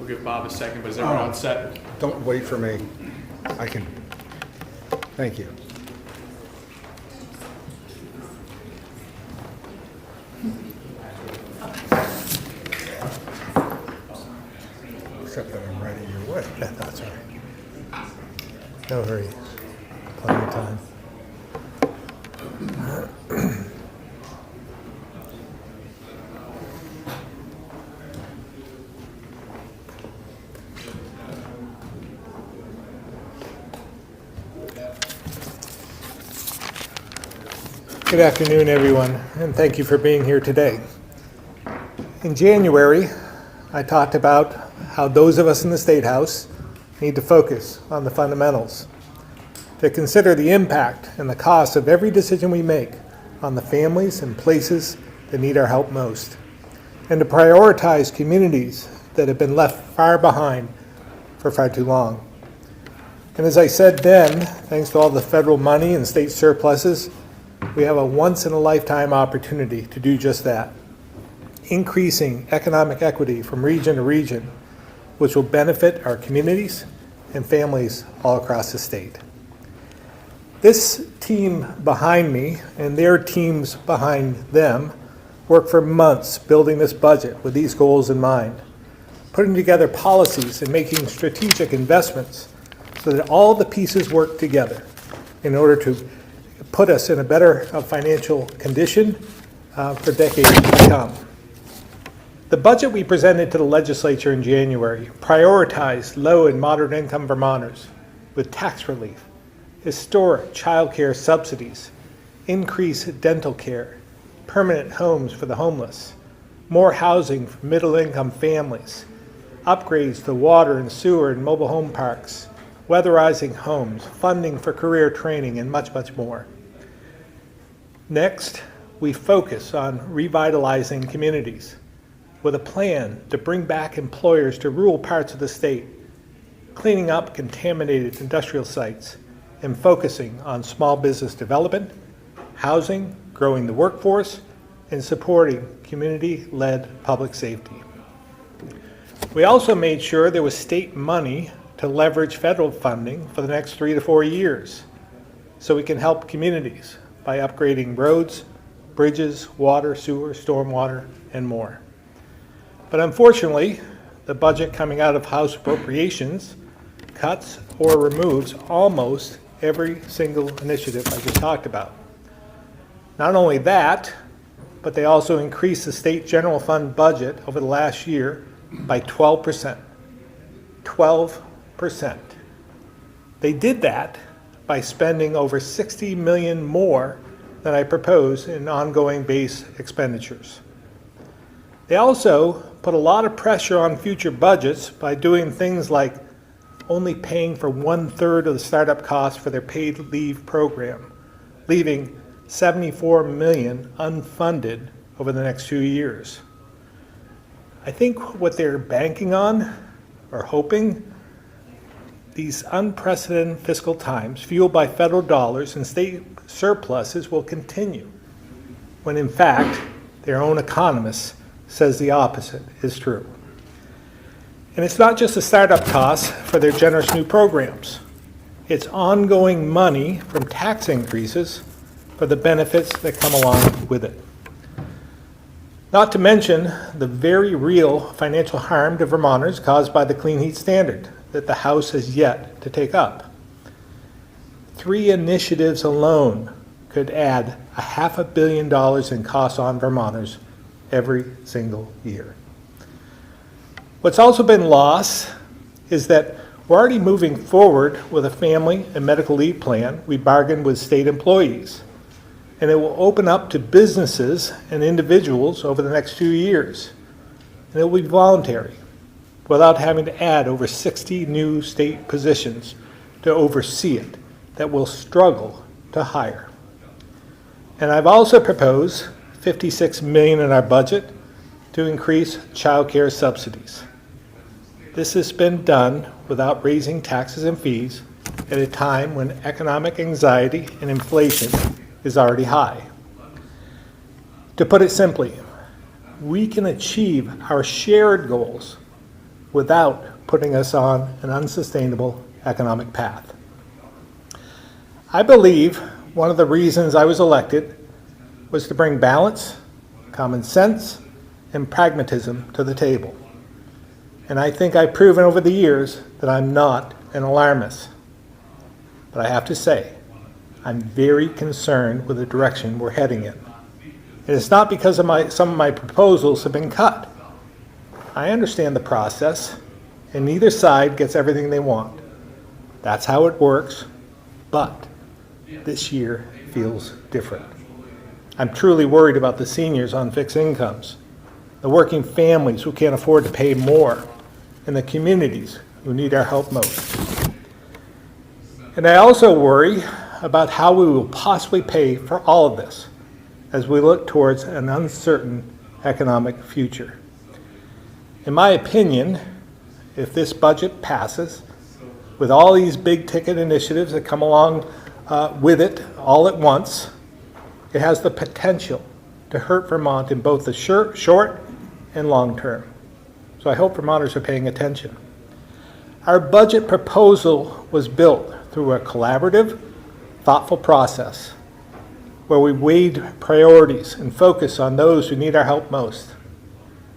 We'll give Bob a second, but is everyone on set? Don't wait for me. I can. Thank you. Except that I'm riding your way. Yeah, that's all right. No hurry. Plenty of time. Good afternoon, everyone, and thank you for being here today. In January, I talked about how those of us in the State House need to focus on the fundamentals, to consider the impact and the cost of every decision we make on the families and places that need our help most, and to prioritize communities that have been left far behind for far too long. And as I said then, thanks to all the federal money and state surpluses, we have a once-in-a-lifetime opportunity to do just that, increasing economic equity from region to region, which will benefit our communities and families all across the state. This team behind me and their teams behind them worked for months building this budget with these goals in mind, putting together policies and making strategic investments so that all the pieces work together in order to put us in a better financial condition for decades to come. The budget we presented to the legislature in January prioritized low and moderate income Vermonters with tax relief, historic child care subsidies, increased dental care, permanent homes for the homeless, more housing for middle income families, upgrades to water and sewer and mobile home parks, weatherizing homes, funding for career training, and much, much more. Next, we focus on revitalizing communities with a plan to bring back employers to rural parts of the state, cleaning up contaminated industrial sites, and focusing on small business development, housing, growing the workforce, and supporting community-led public safety. We also made sure there was state money to leverage federal funding for the next 3 to 4 years so we can help communities by upgrading roads, bridges, water, sewer, stormwater, and more. But unfortunately, the budget coming out of House appropriations cuts or removes almost every single initiative I just talked about. Not only that, but they also increased the state general fund budget over the last year by 12%. 12%. They did that by spending over $60 million more than I proposed in ongoing base expenditures. They also put a lot of pressure on future budgets by doing things like only paying for 1/3 of the startup costs for their paid leave program, leaving $74 million unfunded over the next 2 years. I think what they're banking on, or hoping, these unprecedented fiscal times, fueled by federal dollars and state surpluses, will continue, when in fact, their own economist says the opposite is true. And it's not just the startup costs for their generous new programs. It's ongoing money from tax increases for the benefits that come along with it. Not to mention the very real financial harm to Vermonters caused by the clean heat standard that the House has yet to take up. 3 initiatives alone could add $500 million in costs on Vermonters every single year. What's also been lost is that we're already moving forward with a family and medical leave plan we bargained with state employees, and it will open up to businesses and individuals over the next 2 years, and it will be voluntary, without having to add over 60 new state positions to oversee it that will struggle to hire. And I've also proposed $56 million in our budget to increase child care subsidies. This has been done without raising taxes and fees at a time when economic anxiety and inflation is already high. To put it simply, we can achieve our shared goals without putting us on an unsustainable economic path. I believe one of the reasons I was elected was to bring balance, common sense, and pragmatism to the table. And I think I've proven over the years that I'm not an alarmist. But I have to say, I'm very concerned with the direction we're heading in. And it's not because of some of my proposals have been cut. I understand the process, and neither side gets everything they want. That's how it works, but this year feels different. I'm truly worried about the seniors on fixed incomes, the working families who can't afford to pay more, and the communities who need our help most. And I also worry about how we will possibly pay for all of this as we look towards an uncertain economic future. In my opinion, if this budget passes, with all these big ticket initiatives that come along with it all at once, it has the potential to hurt Vermont in both the short and long term. So I hope Vermonters are paying attention. Our budget proposal was built through a collaborative, thoughtful process where we weighed priorities and focused on those who need our help most.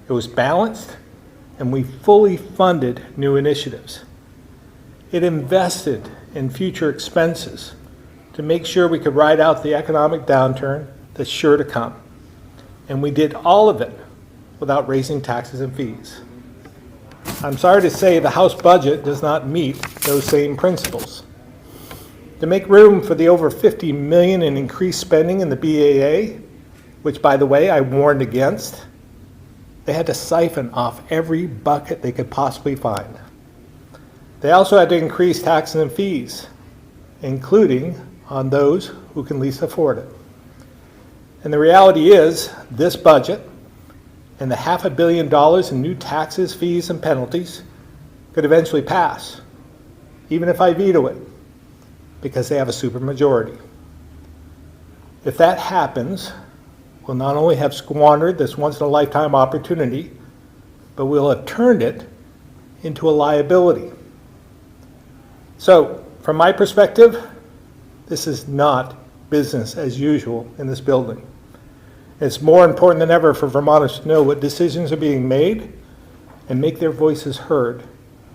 It was balanced, and we fully funded new initiatives. It invested in future expenses to make sure we could ride out the economic downturn that's sure to come. And we did all of it without raising taxes and fees. I'm sorry to say the House budget does not meet those same principles. To make room for the over $50 million in increased spending in the BAA, which, by the way, I warned against, they had to siphon off every bucket they could possibly find. They also had to increase taxes and fees, including on those who can least afford it. And the reality is, this budget and the $500 million in new taxes, fees, and penalties could eventually pass, even if I veto it, because they have a supermajority. If that happens, we'll not only have squandered this once-in-a-lifetime opportunity, but we'll have turned it into a liability. So, from my perspective, this is not business as usual in this building. It's more important than ever for Vermonters to know what decisions are being made and make their voices heard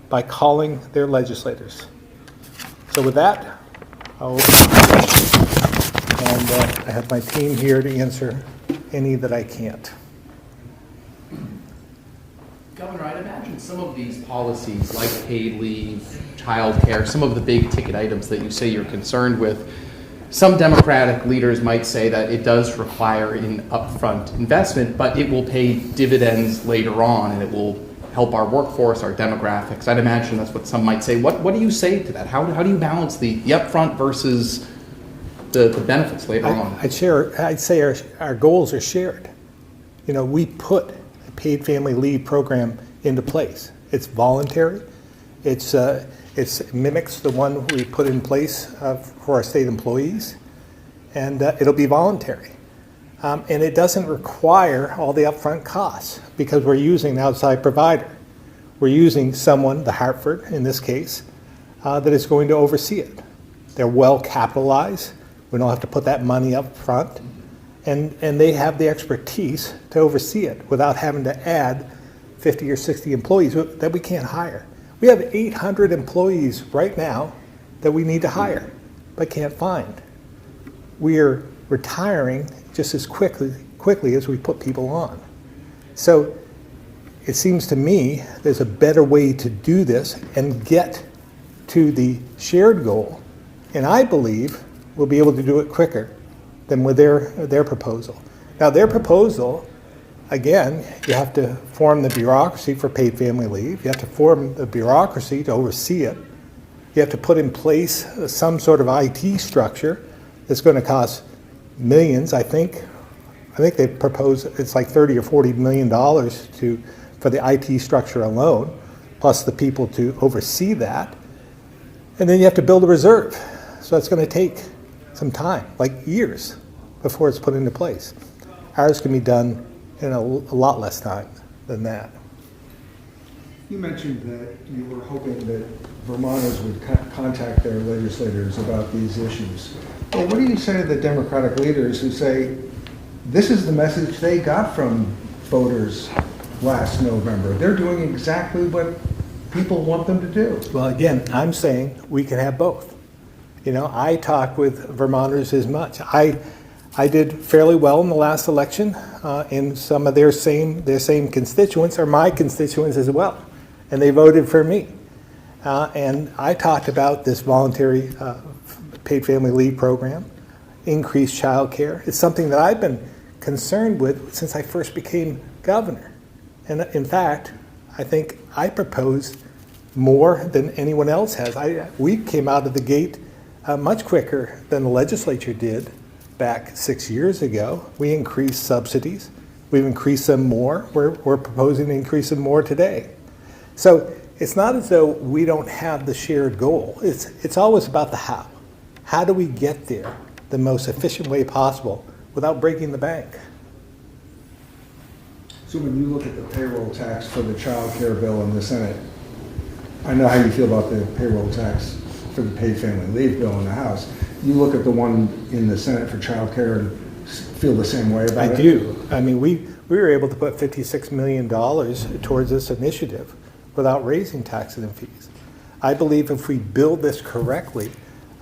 by calling their legislators. So with that, I'll open the question, and I have my team here to answer any that I can't. Governor, I'd imagine some of these policies like paid leave, child care, some of the big ticket items that you say you're concerned with, some Democratic leaders might say that it does require an upfront investment, but it will pay dividends later on and it will help our workforce, our demographics. I'd imagine that's what some might say. What do you say to that? How do you balance the upfront versus the benefits later on? I'd say our goals are shared. You know, we put a paid family leave program into place. It's voluntary. It mimics the one we put in place for our state employees, and it'll be voluntary. And it doesn't require all the upfront costs because we're using an outside provider. We're using someone, the Hartford in this case, that is going to oversee it. They're well capitalized. We don't have to put that money up front. And they have the expertise to oversee it without having to add 50 or 60 employees that we can't hire. We have 800 employees right now that we need to hire but can't find. We're retiring just as quickly as we put people on. So it seems to me there's a better way to do this and get to the shared goal, and I believe we'll be able to do it quicker than with their proposal. Now their proposal, again, you have to form the bureaucracy for paid family leave. You have to form the bureaucracy to oversee it. You have to put in place some sort of IT structure that's going to cost millions. I think they've proposed it's like $30 or $40 million for the IT structure alone, plus the people to oversee that. And then you have to build a reserve. So it's going to take some time, like years, before it's put into place. Ours can be done in a lot less time than that. You mentioned that you were hoping that Vermonters would contact their legislators about these issues. Well, what do you say to the Democratic leaders who say this is the message they got from voters last November? They're doing exactly what people want them to do. Well, again, I'm saying we can have both. You know, I talk with Vermonters as much. I did fairly well in the last election, and some of their same constituents are my constituents as well, and they voted for me. And I talked about this voluntary paid family leave program, increased child care. It's something that I've been concerned with since I first became governor. And in fact, I think I proposed more than anyone else has. We came out of the gate much quicker than the legislature did back 6 years ago. We increased subsidies. We've increased them more. We're proposing to increase them more today. So it's not as though we don't have the shared goal. It's always about the how. How do we get there the most efficient way possible without breaking the bank? So when you look at the payroll tax for the child care bill in the Senate, I know how you feel about the payroll tax for the paid family leave bill in the House. You look at the one in the Senate for child care and feel the same way about it? I do. I mean, we were able to put $56 million towards this initiative without raising taxes and fees. I believe if we build this correctly,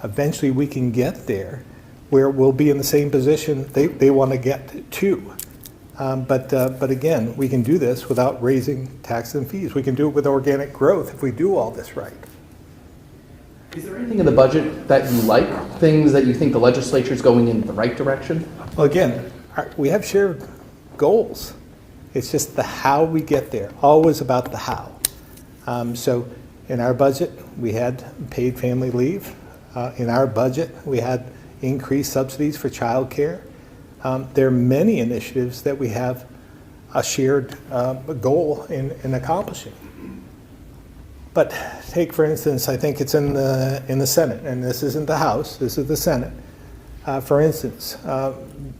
eventually we can get there where we'll be in the same position they want to get to. But again, we can do this without raising taxes and fees. We can do it with organic growth if we do all this right. Is there anything in the budget that you like, things that you think the legislature is going in the right direction? Well, again, we have shared goals. It's just the how we get there, always about the how. So in our budget, we had paid family leave. In our budget, we had increased subsidies for child care. There are many initiatives that we have a shared goal in accomplishing. But take, for instance, I think it's in the Senate, and this isn't the House, this is the Senate. For instance,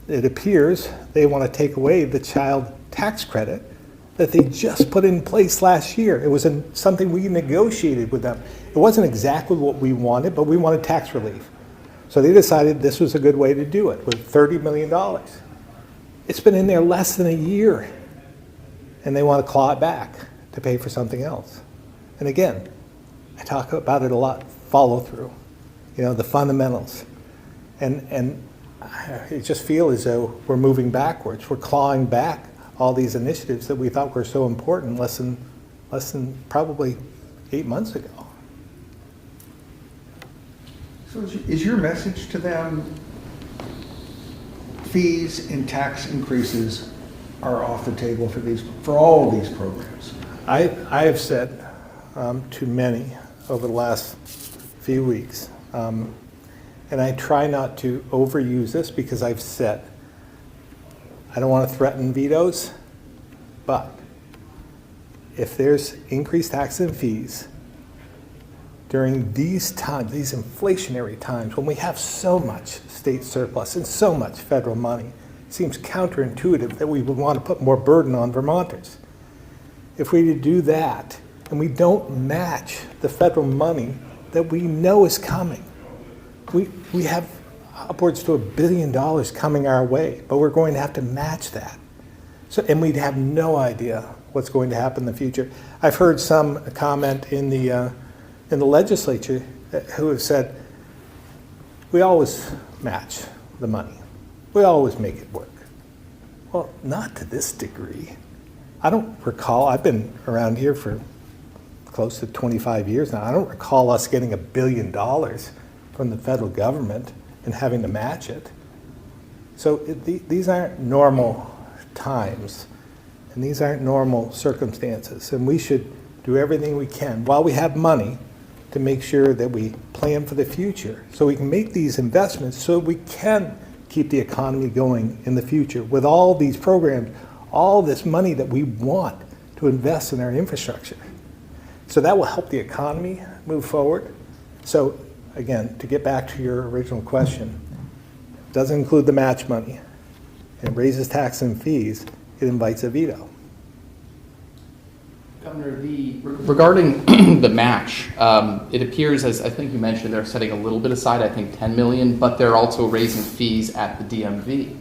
it appears they want to take away the child tax credit that they just put in place last year. It was something we negotiated with them. It wasn't exactly what we wanted, but we wanted tax relief. So they decided this was a good way to do it with $30 million. It's been in there less than a year, and they want to claw it back to pay for something else. And again, I talk about it a lot, follow through, the fundamentals. And I just feel as though we're moving backwards. We're clawing back all these initiatives that we thought were so important less than probably 8 months ago. So is your message to them fees and tax increases are off the table for all of these programs? I have said to many over the last few weeks, and I try not to overuse this because I've said I don't want to threaten vetoes, but if there's increased taxes and fees during these times, these inflationary times, when we have so much state surplus and so much federal money, it seems counterintuitive that we would want to put more burden on Vermonters. If we do that and we don't match the federal money that we know is coming, we have upwards to $1 billion coming our way, but we're going to have to match that. So, and we'd have no idea what's going to happen in the future. I've heard some comment in the legislature who have said, we always match the money. We always make it work. Well, not to this degree. I don't recall, I've been around here for close to 25 years now. I don't recall us getting $1 billion from the federal government and having to match it. So these aren't normal times, and these aren't normal circumstances, and we should do everything we can while we have money to make sure that we plan for the future so we can make these investments so we can keep the economy going in the future with all these programs, all this money that we want to invest in our infrastructure. So that will help the economy move forward. So again, to get back to your original question, it doesn't include the match money. It raises tax and fees. It invites a veto. Governor, regarding the match, it appears, as I think you mentioned, they're setting a little bit aside, I think 10 million, but they're also raising fees at the DMV,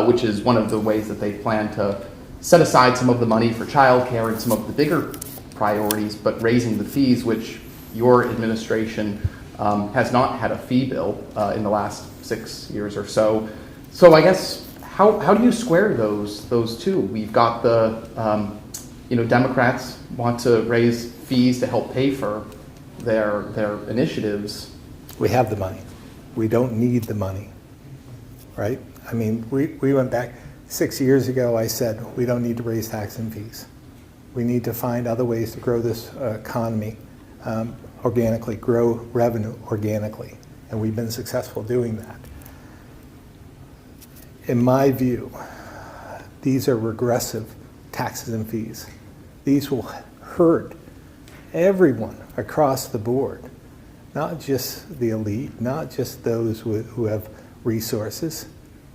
which is one of the ways that they plan to set aside some of the money for childcare and some of the bigger priorities, but raising the fees, which your administration has not had a fee bill in the last 6 years or so. So I guess, how do you square those two? We've got the Democrats want to raise fees to help pay for their initiatives. We have the money. We don't need the money, right? I mean, we went back 6 years ago, I said, we don't need to raise tax and fees. We need to find other ways to grow this economy organically, grow revenue organically. And we've been successful doing that. In my view, these are regressive taxes and fees. These will hurt everyone across the board, not just the elite, not just those who have resources,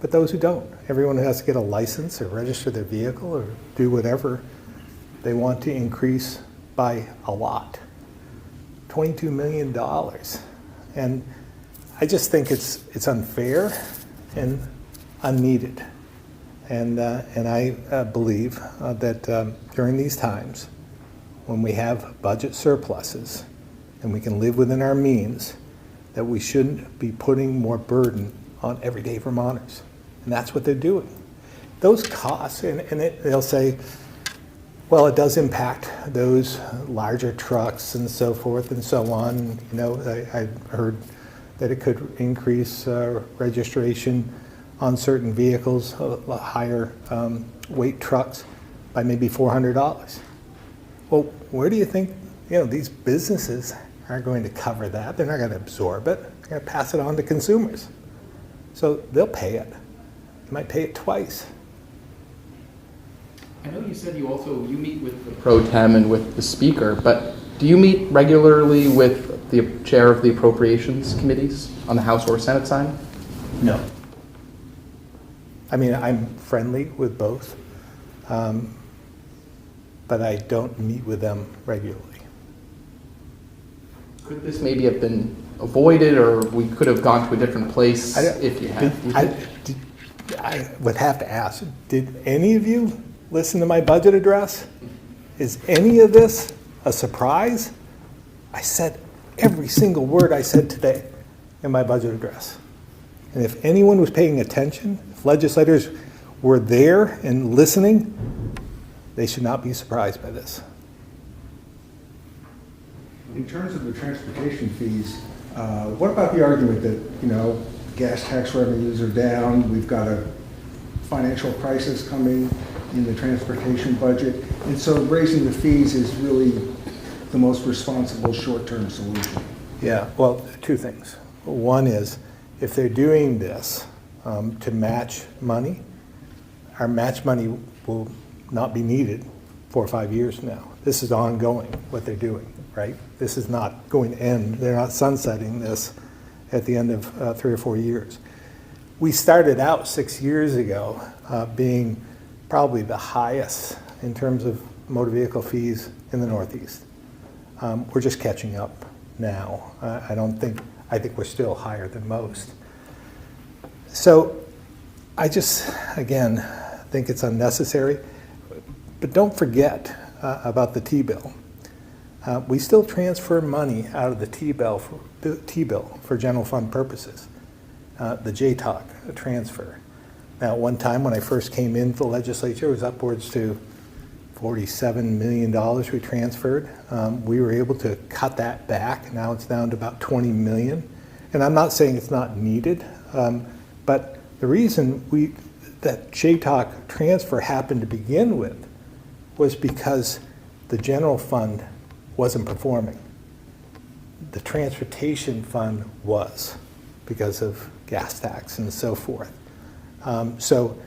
but those who don't. Everyone who has to get a license or register their vehicle or do whatever they want to increase by a lot. $22 million. And I just think it's unfair and unneeded. And I believe that during these times, when we have budget surpluses and we can live within our means, that we shouldn't be putting more burden on everyday Vermonters. And that's what they're doing. Those costs, they'll say, well, it does impact those larger trucks and so forth and so on. You know, I heard that it could increase registration on certain vehicles, higher weight trucks, by maybe $400. Well, where do you think these businesses aren't going to cover that? They're not going to absorb it. They're going to pass it on to consumers. So they'll pay it. They might pay it twice. I know you said you meet with the pro tem and with the speaker, but do you meet regularly with the chair of the appropriations committees on the House or Senate side? No. I mean, I'm friendly with both, but I don't meet with them regularly. Could this maybe have been avoided, or we could have gone to a different place if you had? I would have to ask, did any of you listen to my budget address? Is any of this a surprise? I said every single word I said today in my budget address. And if anyone was paying attention, if legislators were there and listening, they should not be surprised by this. In terms of the transportation fees, what about the argument that, gas tax revenues are down, we've got a financial crisis coming in the transportation budget, and so raising the fees is really the most responsible short-term solution? Yeah, well, two things. One is, if they're doing this to match money, our match money will not be needed 4 or 5 years from now. This is ongoing, what they're doing, right? This is not going to end. They're not sunsetting this at the end of 3 or 4 years. We started out 6 years ago being probably the highest in terms of motor vehicle fees in the Northeast. We're just catching up now. I think we're still higher than most. So I just, again, think it's unnecessary. But don't forget about the T-bill. We still transfer money out of the T-bill for general fund purposes. The JTOC transfer. Now, at one time when I first came into the legislature, it was upwards to $47 million we transferred. We were able to cut that back. Now it's down to about 20 million. And I'm not saying it's not needed, but the reason that JTOC transfer happened to begin with was because the general fund wasn't performing. The transportation fund was, because of gas tax and so forth. So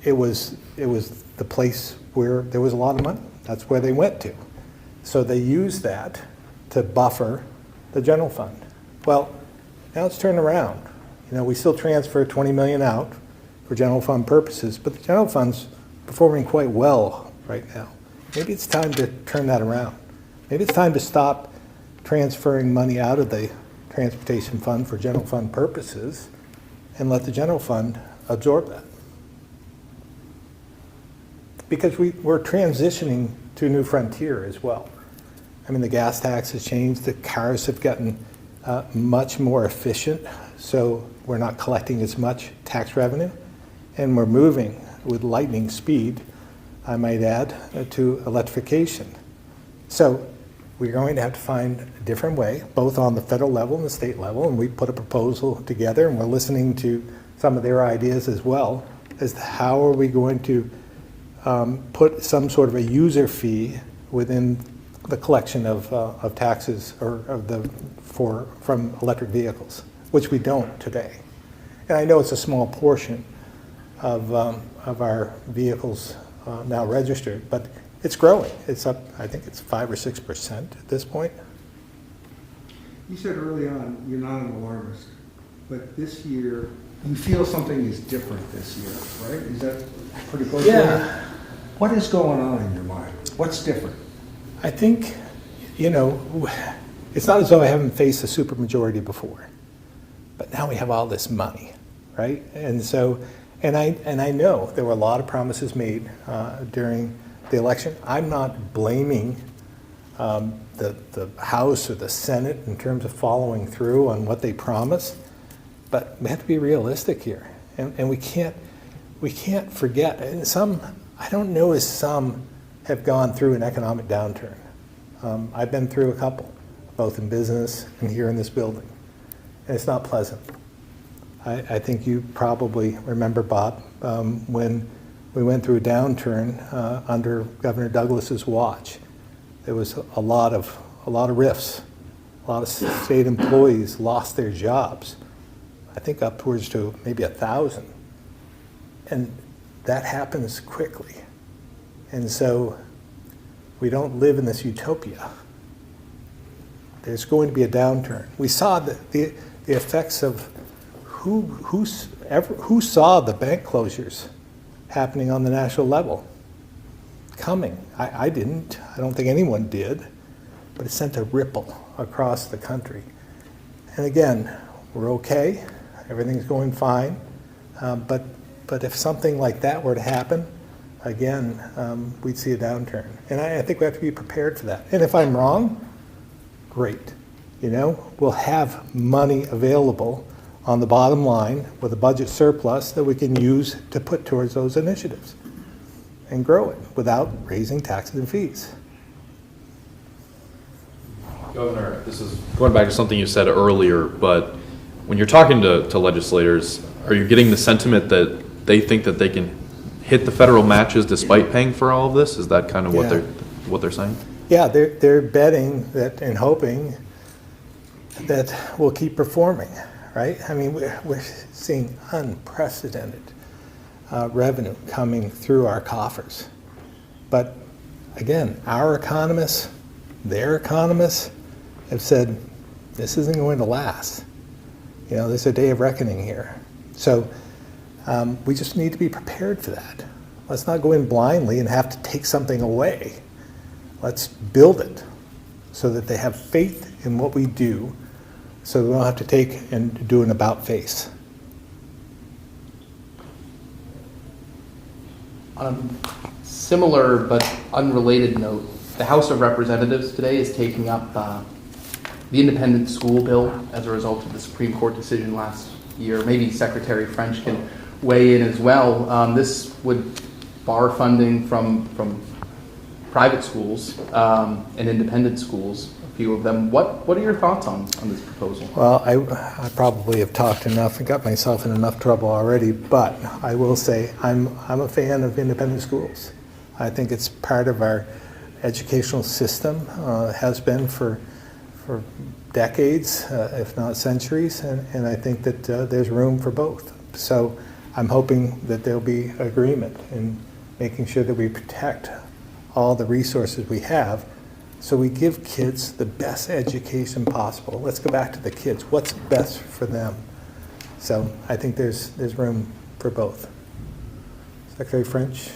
it was the place where there was a lot of money. That's where they went to. So they used that to buffer the general fund. Well, now it's turned around. We still transfer 20 million out for general fund purposes, but the general fund's performing quite well right now. maybe it's time to turn that around. Maybe it's time to stop transferring money out of the transportation fund for general fund purposes and let the general fund absorb that. Because we're transitioning to a new frontier as well. I mean, the gas tax has changed, the cars have gotten much more efficient, so we're not collecting as much tax revenue, and we're moving with lightning speed, I might add, to electrification. So we're going to have to find a different way, both on the federal level and the state level, and we put a proposal together, and we're listening to some of their ideas as well, as to how are we going to put some sort of a user fee within the collection of taxes or from electric vehicles, which we don't today. And I know it's a small portion of our vehicles now registered, but it's growing. It's up, I think it's 5 or 6% at this point. You said early on, you're not an alarmist, but this year, you feel something is different this year, right? Is that pretty close? Yeah. What is going on in your mind? What's different? I think, it's not as though I haven't faced a supermajority before, but now we have all this money, right? And so, and I know there were a lot of promises made during the election. I'm not blaming the House or the Senate in terms of following through on what they promised, but we have to be realistic here, and we can't forget. And I don't know as some have gone through an economic downturn. I've been through a couple, both in business and here in this building, and it's not pleasant. I think you probably remember, Bob, when we went through a downturn under Governor Douglas's watch. There was a lot of rifts. A lot of state employees lost their jobs. I think upwards to maybe 1,000. And that happens quickly. And so we don't live in this utopia. There's going to be a downturn. We saw the effects of who saw the bank closures happening on the national level coming. I didn't. I don't think anyone did. But it sent a ripple across the country. And again, we're okay. Everything's going fine. But if something like that were to happen, again, we'd see a downturn. And I think we have to be prepared for that. And if I'm wrong, great. We'll have money available on the bottom line with a budget surplus that we can use to put towards those initiatives and grow it without raising taxes and fees. Governor, this is going back to something you said earlier, but when you're talking to legislators, are you getting the sentiment that they think that they can hit the federal matches despite paying for all of this? Is that kind of what they're saying? Yeah, they're betting that and hoping that we'll keep performing, right? I mean, we're seeing unprecedented revenue coming through our coffers. But again, our economists, their economists have said this isn't going to last. There's a day of reckoning here. So we just need to be prepared for that. Let's not go in blindly and have to take something away. Let's build it so that they have faith in what we do, so we don't have to take and do an about face. On a similar but unrelated note, the House of Representatives today is taking up the independent school bill as a result of the Supreme Court decision last year. Maybe Secretary French can weigh in as well. This would bar funding from private schools and independent schools, a few of them. What are your thoughts on this proposal? Well, I probably have talked enough and got myself in enough trouble already, but I will say I'm a fan of independent schools. I think it's part of our educational system, has been for decades, if not centuries, and I think that there's room for both. So I'm hoping that there'll be agreement in making sure that we protect all the resources we have so we give kids the best education possible. Let's go back to the kids. What's best for them? So I think there's room for both. Secretary French?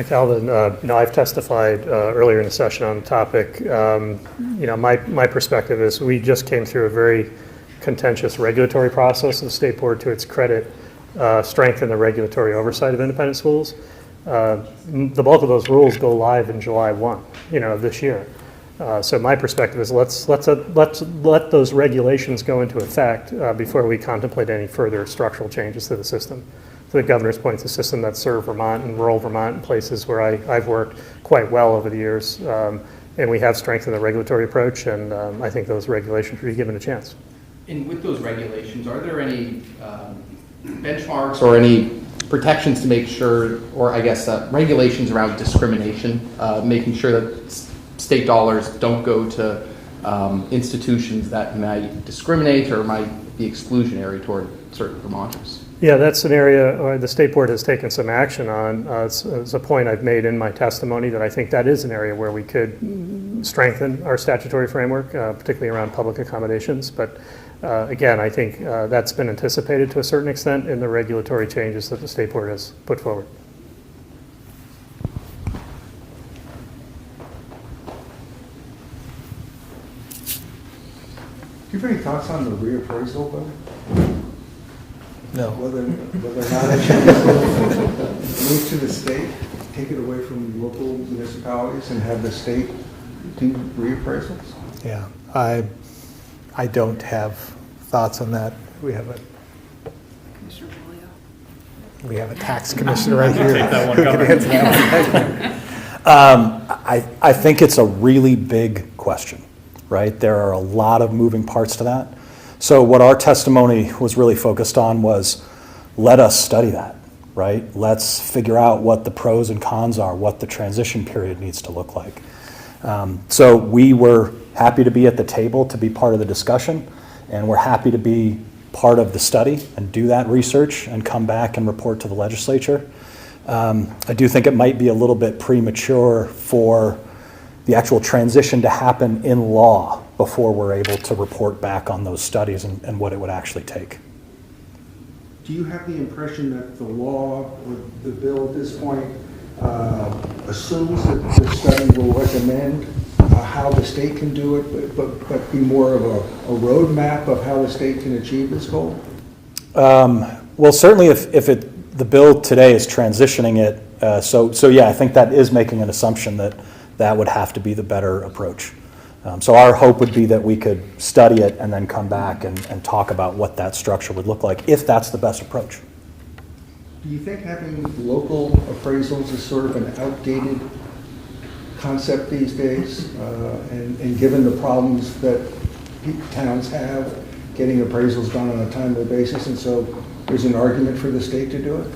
Calvin, I've testified earlier in the session on the topic. My perspective is we just came through a very contentious regulatory process. The state board, to its credit, strengthened the regulatory oversight of independent schools. The bulk of those rules go live in July 1, of this year. So my perspective is let's let those regulations go into effect before we contemplate any further structural changes to the system. To the governor's point, it's a system that served Vermont and rural Vermont and places where I've worked quite well over the years. And we have strengthened the regulatory approach, and I think those regulations should be given a chance. And with those regulations, are there any benchmarks or any protections to make sure, or I guess regulations around discrimination, making sure that state dollars don't go to institutions that might discriminate or might be exclusionary toward certain Vermonters? Yeah, that's an area where the state board has taken some action on. It's a point I've made in my testimony that I think that is an area where we could strengthen our statutory framework, particularly around public accommodations. But again, I think that's been anticipated to a certain extent in the regulatory changes that the state board has put forward. Do you have any thoughts on the reappraisal, though? No. Whether or not it should move to the state, take it away from local municipalities and have the state do reappraisals? Yeah, I don't have thoughts on that. We have a tax commissioner right here. Who can answer that one. I think it's a really big question, right? There are a lot of moving parts to that. So what our testimony was really focused on was, let us study that, right? Let's figure out what the pros and cons are, what the transition period needs to look like. So we were happy to be at the table to be part of the discussion, and we're happy to be part of the study and do that research and come back and report to the legislature. I do think it might be a little bit premature for the actual transition to happen in law before we're able to report back on those studies and what it would actually take. Do you have the impression that the law or the bill at this point assumes that the study will recommend how the state can do it, but be more of a roadmap of how the state can achieve this goal? Well, certainly if the bill today is transitioning it, so yeah, I think that is making an assumption that would have to be the better approach. So our hope would be that we could study it and then come back and talk about what that structure would look like, if that's the best approach. Do you think having local appraisals is sort of an outdated concept these days? And given the problems that towns have getting appraisals done on a timely basis, and so there's an argument for the state to do it?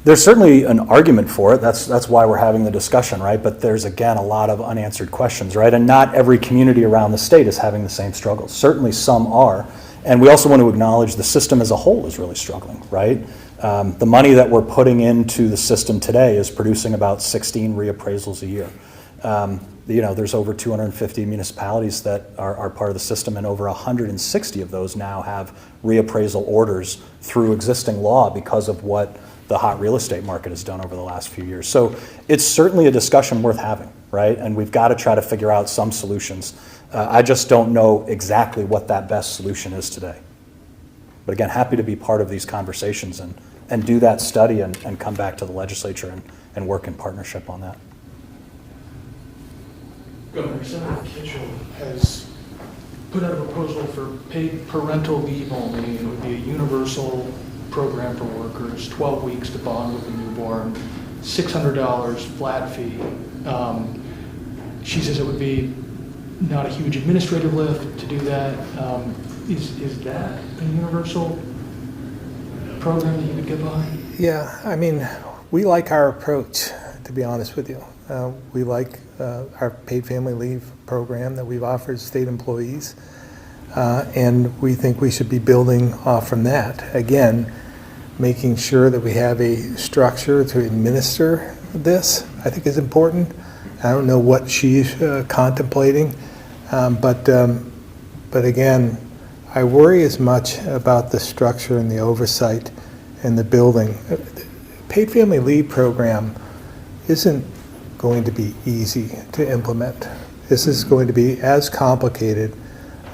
There's certainly an argument for it. That's why we're having the discussion, right? But there's, again, a lot of unanswered questions, right? And not every community around the state is having the same struggles. Certainly some are. And we also want to acknowledge the system as a whole is really struggling, right? The money that we're putting into the system today is producing about 16 reappraisals a year. There's over 250 municipalities that are part of the system, and over 160 of those now have reappraisal orders through existing law because of what the hot real estate market has done over the last few years. So it's certainly a discussion worth having, right? And we've got to try to figure out some solutions. I just don't know exactly what that best solution is today. But again, happy to be part of these conversations and do that study and come back to the legislature and work in partnership on that. Governor, Senator Kitchell has put out a proposal for paid parental leave only. It would be a universal program for workers, 12 weeks to bond with a newborn, $600 flat fee. She says it would be not a huge administrative lift to do that. Is that a universal program that you would get behind? Yeah, I mean, we like our approach, to be honest with you. We like our paid family leave program that we've offered state employees, and we think we should be building off from that. Again, making sure that we have a structure to administer this, I think, is important. I don't know what she's contemplating, but again, I worry as much about the structure and the oversight and the building. Paid family leave program isn't going to be easy to implement. This is going to be as complicated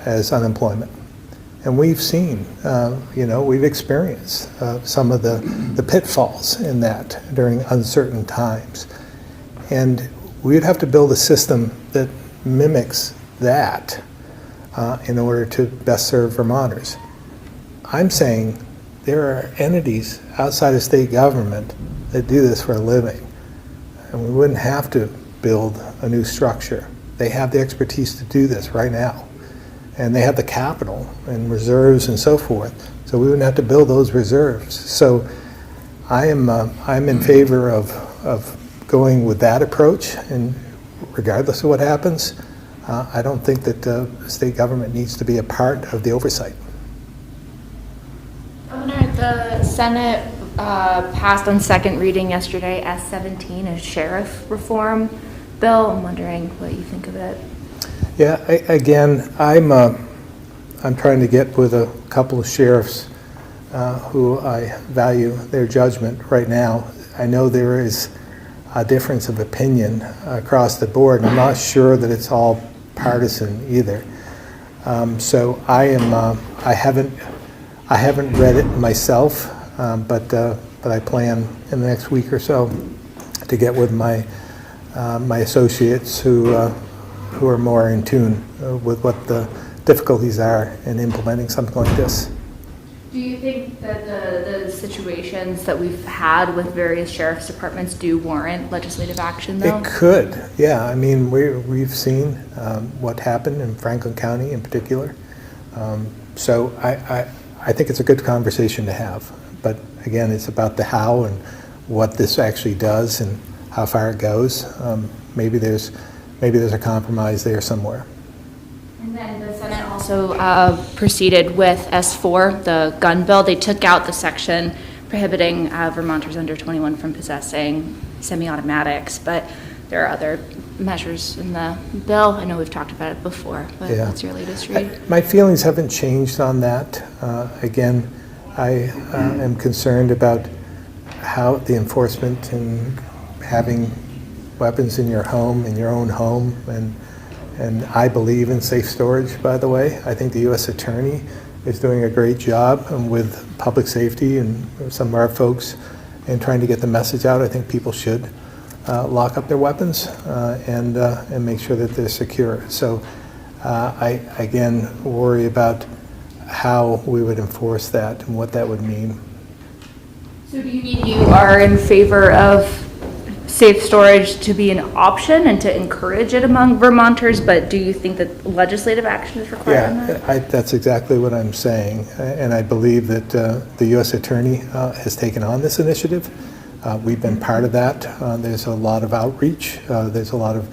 as unemployment. And we've seen, we've experienced some of the pitfalls in that during uncertain times. And we'd have to build a system that mimics that in order to best serve Vermonters. I'm saying there are entities outside of state government that do this for a living. And we wouldn't have to build a new structure. They have the expertise to do this right now. And they have the capital and reserves and so forth. So we wouldn't have to build those reserves. So I'm in favor of going with that approach. And regardless of what happens, I don't think that the state government needs to be a part of the oversight. Governor, the Senate passed on second reading yesterday S-17, a sheriff reform bill. I'm wondering what you think of it. Yeah, again, I'm trying to get with a couple of sheriffs who I value their judgment right now. I know there is a difference of opinion across the board. I'm not sure that it's all partisan either. So I haven't read it myself, but I plan in the next week or so to get with my associates who are more in tune with what the difficulties are in implementing something like this. Do you think that the situations that we've had with various sheriff's departments do warrant legislative action, though? It could, yeah. I mean, we've seen what happened in Franklin County in particular. So I think it's a good conversation to have. But again, it's about the how and what this actually does and how far it goes. Maybe there's a compromise there somewhere. And then the Senate also proceeded with S4, the gun bill. They took out the section prohibiting Vermonters under 21 from possessing semi-automatics, but there are other measures in the bill. I know we've talked about it before, but Yeah. what's your latest read? My feelings haven't changed on that. Again, I am concerned about how the enforcement and having weapons in your home, in your own home, and I believe in safe storage, by the way. I think the U.S. Attorney is doing a great job with public safety and some of our folks in trying to get the message out. I think people should lock up their weapons and make sure that they're secure. So I, again, worry about how we would enforce that and what that would mean. So do you mean you are in favor of safe storage to be an option and to encourage it among Vermonters, but do you think that legislative action is required on that? That's exactly what I'm saying. And I believe that the U.S. Attorney has taken on this initiative. We've been part of that. There's a lot of outreach. There's a lot of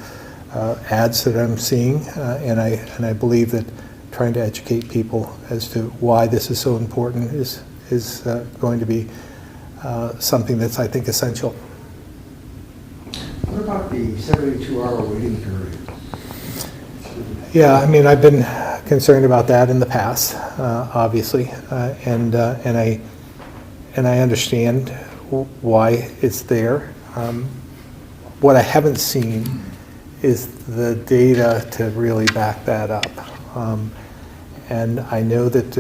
ads that I'm seeing. And I believe that trying to educate people as to why this is so important is going to be something that's, I think, essential. What about the 72-hour waiting period? Yeah, I mean, I've been concerned about that in the past, obviously, and I understand why it's there. What I haven't seen is the data to really back that up, and I know that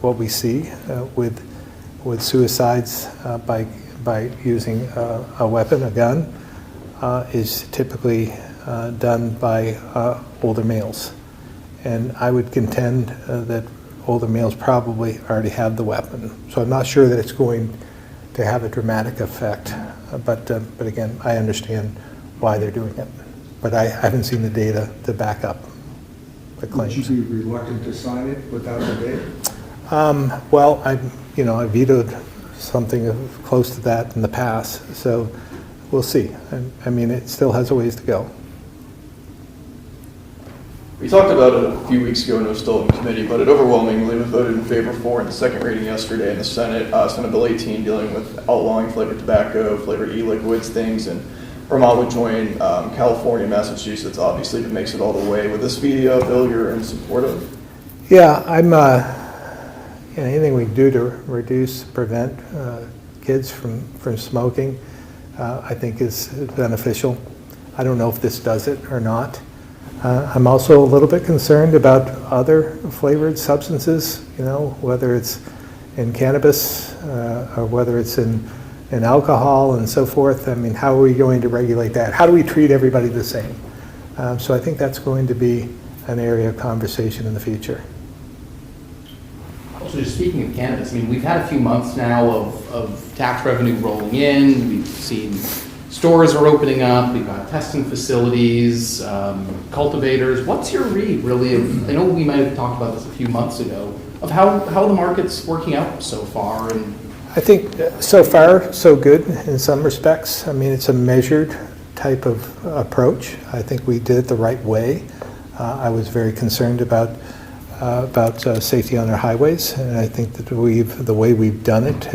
what we see with suicides by using a weapon, a gun, is typically done by older males. And I would contend that older males probably already have the weapon. So I'm not sure that it's going to have a dramatic effect. But again, I understand why they're doing it. But I haven't seen the data to back up the claims. Would you be reluctant to sign it without the data? Well, I vetoed something close to that in the past. So we'll see. I mean, it still has a ways to go. We talked about it a few weeks ago and it was still in committee, but it overwhelmingly was voted in favor for in the second reading yesterday in the Senate. Senate Bill 18 dealing with outlawing flavored tobacco, flavored e-liquids, things, and Vermont would join California, Massachusetts, obviously, if it makes it all the way. Would this be a bill you're in support of? Yeah, I'm, anything we can do to prevent kids from smoking, I think is beneficial. I don't know if this does it or not. I'm also a little bit concerned about other flavored substances, whether it's in cannabis or whether it's in alcohol and so forth. I mean, how are we going to regulate that? How do we treat everybody the same? So I think that's going to be an area of conversation in the future. Also, just speaking of cannabis, I mean, we've had a few months now of tax revenue rolling in. We've seen stores are opening up. We've got testing facilities, cultivators. What's your read, really, of, I know we might have talked about this a few months ago, of how the market's working out so far? And I think so far, so good in some respects. I mean, it's a measured type of approach. I think we did it the right way. I was very concerned about safety on our highways, and I think that the way we've done it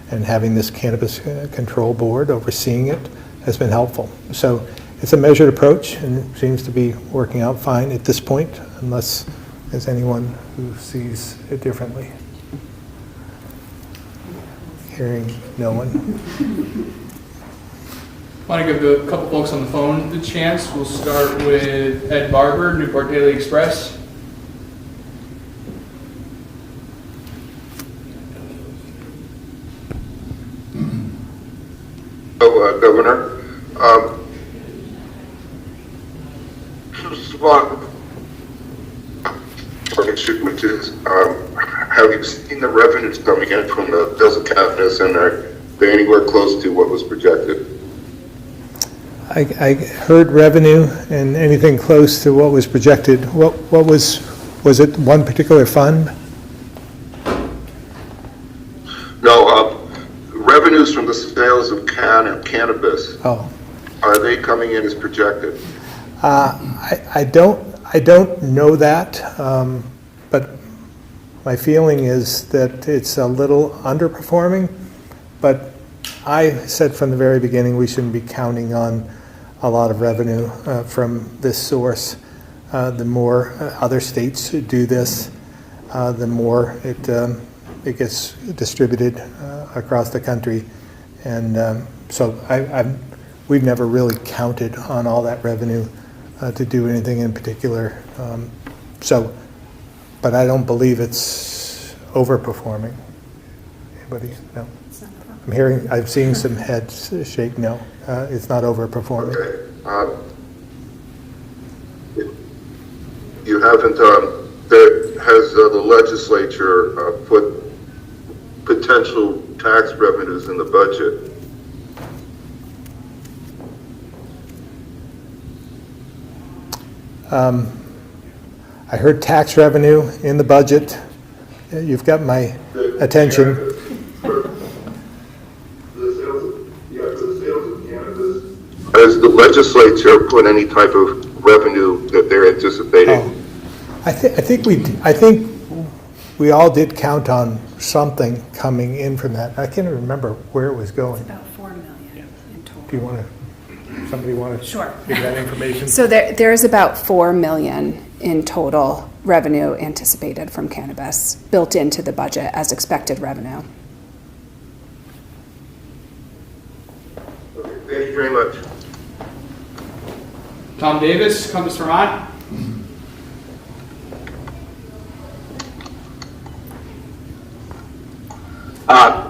and having this cannabis control board overseeing it has been helpful. So it's a measured approach and it seems to be working out fine at this point, unless there's anyone who sees it differently. Hearing no one. Want to give a couple folks on the phone the chance. We'll start with Ed Barber, Newport Daily Express. Governor. First of all, which is, have you seen the revenues coming in from the bills of cannabis, and are they anywhere close to what was projected? I heard revenue and anything close to what was projected. What was it one particular fund? No, revenues from the sales of cannabis. Oh. Are they coming in as projected? I don't know that, but my feeling is that it's a little underperforming, but I said from the very beginning we shouldn't be counting on a lot of revenue from this source. The more other states do this, the more it gets distributed across the country, and so we've never really counted on all that revenue to do anything in particular. But I don't believe it's overperforming. Anybody? No. I'm seeing some heads shake. No, it's not overperforming. Okay. You haven't. Has the legislature put potential tax revenues in the budget? I heard tax revenue in the budget. You've got my attention. Has the legislature put any type of revenue that they're anticipating? Oh. I think we all did count on something coming in from that. I can't remember where it was going. About 4 million in total. Do you want to? Somebody want to? Sure. Give that information. So there's about 4 million in total revenue anticipated from cannabis built into the budget as expected revenue. Okay, thank you very much. Tom Davis, Compass Vermont.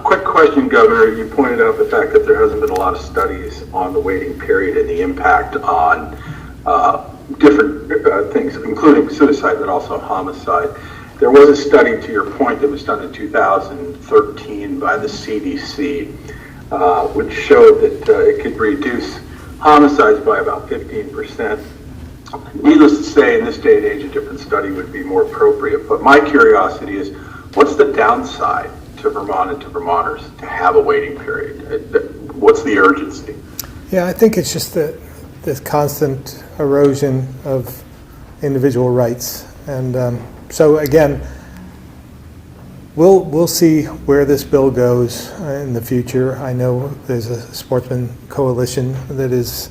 Quick question, Governor. You pointed out the fact that there hasn't been a lot of studies on the waiting period and the impact on different things, including suicide, but also homicide. There was a study, to your point, that was done in 2013 by the CDC, which showed that it could reduce homicides by about 15%. Needless to say, in this day and age, a different study would be more appropriate. But my curiosity is, what's the downside to Vermont and to Vermonters to have a waiting period? What's the urgency? Yeah, I think it's just this constant erosion of individual rights. And so again, we'll see where this bill goes in the future. I know there's a sportsman coalition that is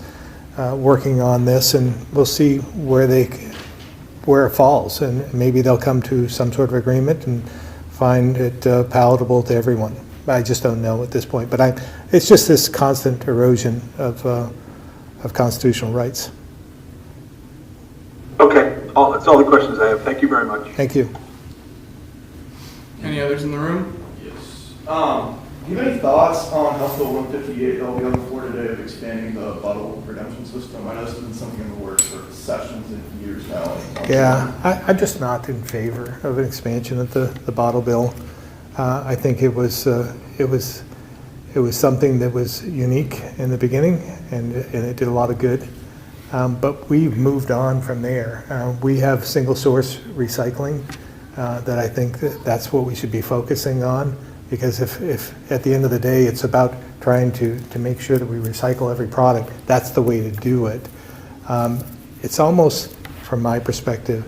working on this, and we'll see where it falls, and maybe they'll come to some sort of agreement and find it palatable to everyone. I just don't know at this point. But it's just this constant erosion of constitutional rights. Okay, that's all the questions I have. Thank you very much. Thank you. Any others in the room? Yes. Do you have any thoughts on House Bill 158 that will be on the floor today of expanding the bottle redemption system? I know this has been something in the works for sessions and years now. Yeah, I'm just not in favor of an expansion of the bottle bill. I think it was something that was unique in the beginning, and it did a lot of good. But we've moved on from there. We have single source recycling that I think that's what we should be focusing on, because if at the end of the day it's about trying to make sure that we recycle every product, that's the way to do it. It's almost, from my perspective,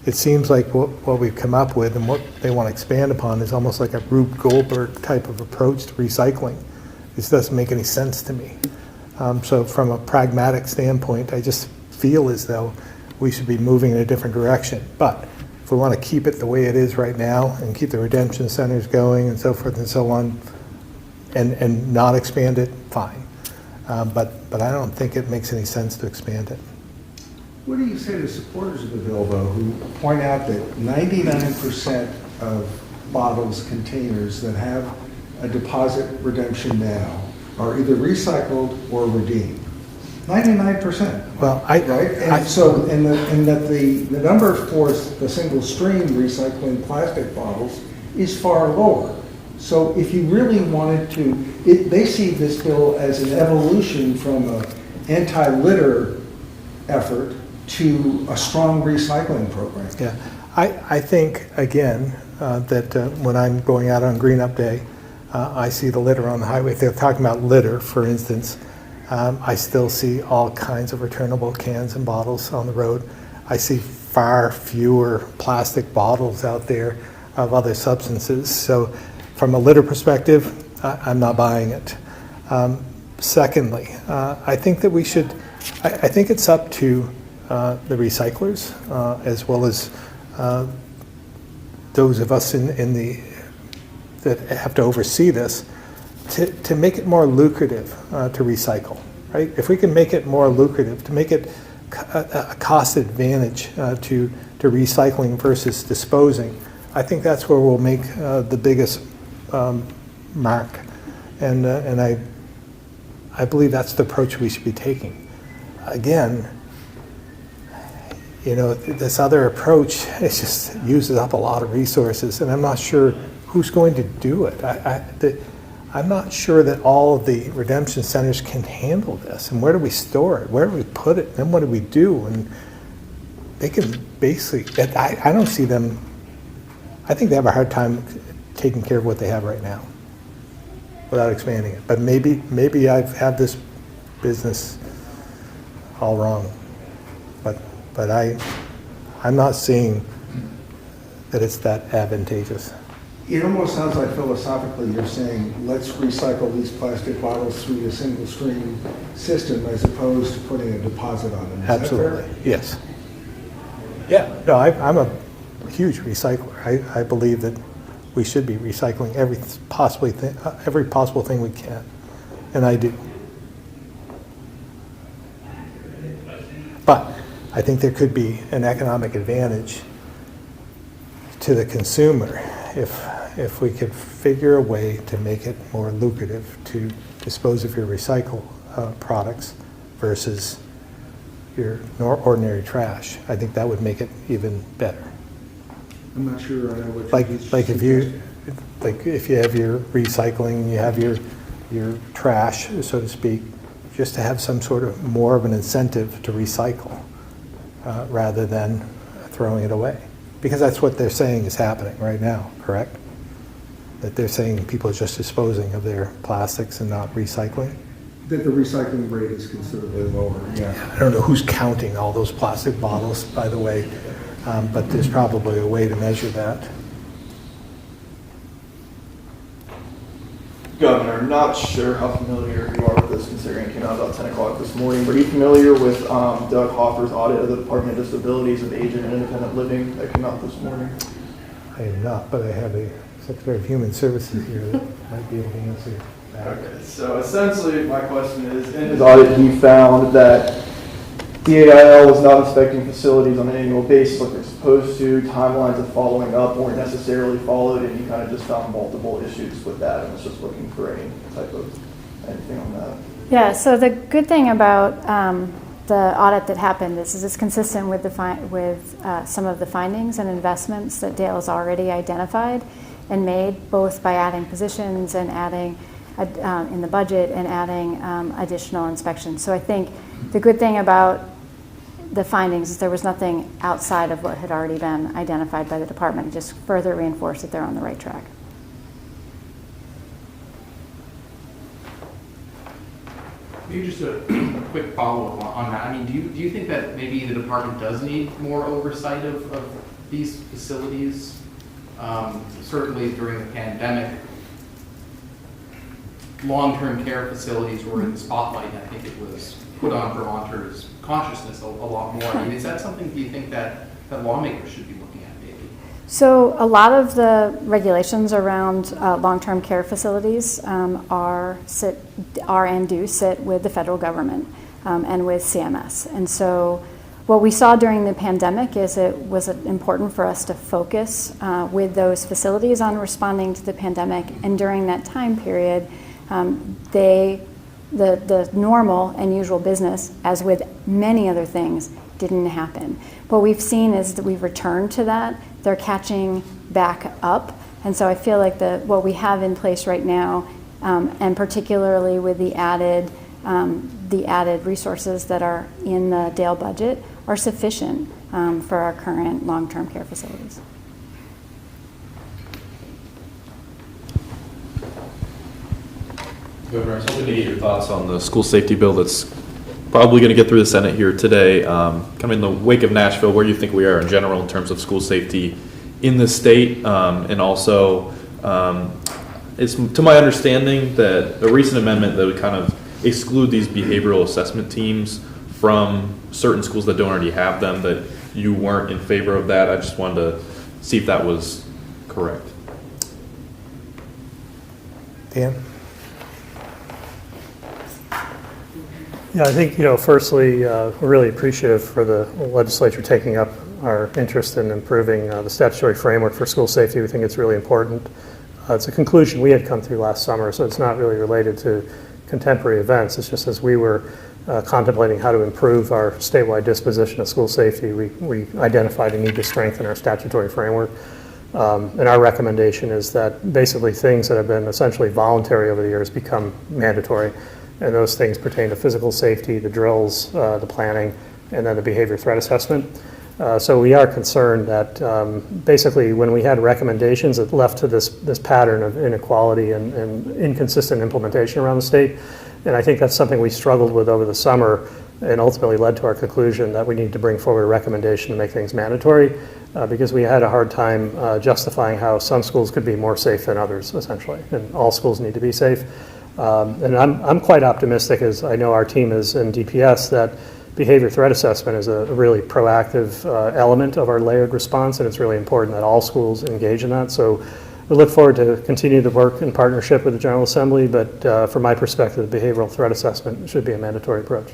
it seems like what we've come up with and what they want to expand upon is almost like a Rube Goldberg type of approach to recycling. This doesn't make any sense to me. So from a pragmatic standpoint, I just feel as though we should be moving in a different direction. But if we want to keep it the way it is right now and keep the redemption centers going and so forth and so on, and not expand it, fine. But I don't think it makes any sense to expand it. What do you say to supporters of the bill, though, who point out that 99% of bottles, containers that have a deposit redemption now are either recycled or redeemed? 99%. Well, right? And that the number for the single stream recycling plastic bottles is far lower. So if you really wanted to, they see this bill as an evolution from an anti-litter effort to a strong recycling program. Yeah, I think, again, that when I'm going out on Green Up Day, I see the litter on the highway. If they're talking about litter, for instance, I still see all kinds of returnable cans and bottles on the road. I see far fewer plastic bottles out there of other substances. So from a litter perspective, I'm not buying it. Secondly, I think that we should, I think it's up to the recyclers as well as those of us in the that have to oversee this to make it more lucrative to recycle, right? If we can make it more lucrative, to make it a cost advantage to recycling versus disposing, I think that's where we'll make the biggest mark. And I believe that's the approach we should be taking. Again, you know, this other approach, it just uses up a lot of resources, and I'm not sure who's going to do it. I'm not sure that all of the redemption centers can handle this. And where do we store it? Where do we put it? Then what do we do? And they can basically, I don't see them, I think they have a hard time taking care of what they have right now without expanding it. But maybe I've had this business all wrong. But I'm not seeing that it's that advantageous. It almost sounds like philosophically you're saying, let's recycle these plastic bottles through a single stream system as opposed to putting a deposit on them. Is Absolutely, that fair? yes. Yeah, no, I'm a huge recycler. I believe that we should be recycling every possible thing we can, and I do. But I think there could be an economic advantage to the consumer if we could figure a way to make it more lucrative to dispose of your recycle products versus your ordinary trash. I think that would make it even better. I'm not sure I know what Like if you have your recycling, you have your trash, so to speak, just to have some sort of more of an incentive to recycle rather than throwing it away. Because that's what they're saying is happening right now, correct? That they're saying people are just disposing of their plastics and not recycling? That the recycling rate is considerably lower, yeah. I don't know who's counting all those plastic bottles, by the way, but there's probably a way to measure that. Governor, not sure how familiar you are with this, considering it came out about 10 o'clock this morning. But are you familiar with Doug Hoffer's audit of the Department of Disabilities of Aging and Independent Living that came out this morning? I am not, but I have a Secretary of Human Services here that might be able to answer that. Okay, so essentially my question is, in his audit, he found that DAIL was not inspecting facilities on an annual basis like they're supposed to. Timelines of following up weren't necessarily followed, and he kind of just found multiple issues with that and was just looking for any type of anything on that. Yeah, so the good thing about the audit that happened is it's consistent with some of the findings and investments that Dale has already identified and made, both by adding positions and adding in the budget and adding additional inspections. So I think the good thing about the findings is there was nothing outside of what had already been identified by the department. It just further reinforced that they're on the right track. Maybe just a quick follow-up on that. I mean, do you think that maybe the department does need more oversight of these facilities? Certainly during the pandemic, long-term care facilities were in the spotlight, and I think it was put on Vermonters' consciousness a lot more. I mean, is that something, do you think that lawmakers should be looking at maybe? So a lot of the regulations around long-term care facilities are and do sit with the federal government and with CMS. And so what we saw during the pandemic is it was important for us to focus with those facilities on responding to the pandemic. And during that time period, the normal and usual business, as with many other things, didn't happen. What we've seen is that we've returned to that. They're catching back up. And so I feel like what we have in place right now, and particularly with the added resources that are in the Dale budget, are sufficient for our current long-term care facilities. Governor, I was hoping to get your thoughts on the school safety bill that's probably going to get through the Senate here today. Kind of in the wake of Nashville, where do you think we are in general in terms of school safety in the state? And also, it's to my understanding that a recent amendment that would kind of exclude these behavioral assessment teams from certain schools that don't already have them, that you weren't in favor of that. I just wanted to see if that was correct. Dan? Yeah, I think, firstly, we're really appreciative for the legislature taking up our interest in improving the statutory framework for school safety. We think it's really important. It's a conclusion we had come through last summer, so it's not really related to contemporary events. It's just as we were contemplating how to improve our statewide disposition of school safety, we identified a need to strengthen our statutory framework. And our recommendation is that basically things that have been essentially voluntary over the years become mandatory. And those things pertain to physical safety, the drills, the planning, and then the behavior threat assessment. So we are concerned that basically when we had recommendations, it left to this pattern of inequality and inconsistent implementation around the state. And I think that's something we struggled with over the summer and ultimately led to our conclusion that we need to bring forward a recommendation to make things mandatory because we had a hard time justifying how some schools could be more safe than others, essentially, and all schools need to be safe. And I'm quite optimistic, as I know our team is in DPS, that behavior threat assessment is a really proactive element of our layered response, and it's really important that all schools engage in that. So we look forward to continue to work in partnership with the General Assembly, but from my perspective, behavioral threat assessment should be a mandatory approach.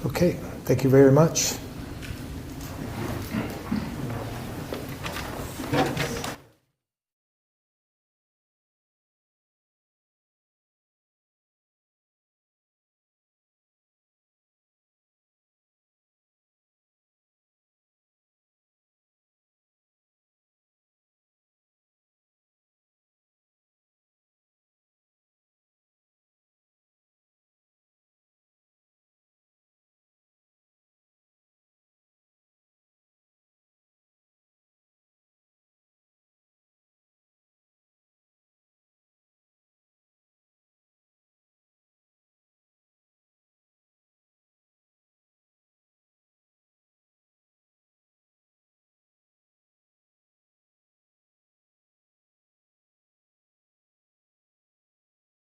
Okay, thank you very much.